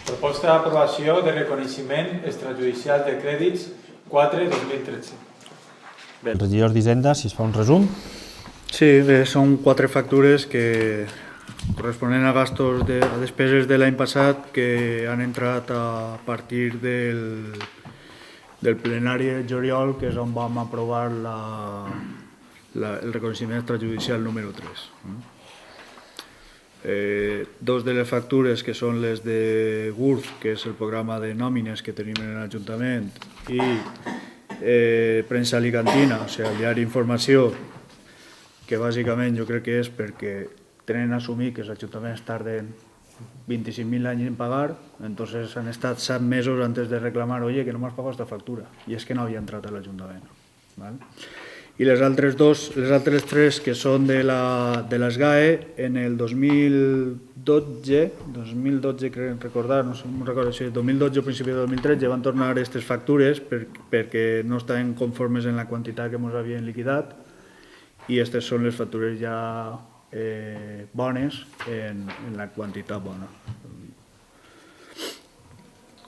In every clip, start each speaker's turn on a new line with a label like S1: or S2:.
S1: Proposta d'aprovació de reconeixement extrajudicial de crèdits 4-2013.
S2: Bé, el regidor d'Hisenda, si es fa un resum.
S3: Sí, bé, són 4 factures que corresponen a gastos a despeses de l'any passat que han entrat a partir del plenari de juliol, que és on vam aprovar el reconeixement extrajudicial número 3. Dos de les factures, que són les de GURF, que és el programa de nòmines que tenim en l'Ajuntament, i Premsa Alicantina, o sigui, el diari Informació, que bàsicament jo crec que és perquè tenen assumit que els ajuntaments tarden 25.000 anys en pagar, entonces han estat 7 mesos antes de reclamar, oye, que no m'has pagat esta factura, i és que no havia entrat a l'Ajuntament. I les altres 3 que són de les GAE, en el 2012 crec recordar, no recordo si 2012 o principi de 2013 van tornar aquestes factures perquè no estaven conformes en la quantitat que ens havien liquidat, i aquestes són les factures ja bones en la quantitat bona.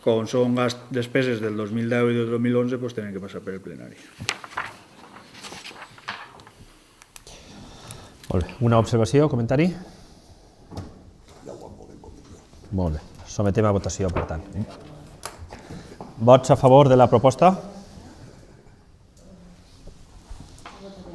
S3: Com són despeses del 2010 i del 2011, doncs tenen que passar per el plenari.
S2: Molt bé. Una observació, comentari? Molt bé. Sometem a votació, per tant. Vots a favor de la proposta?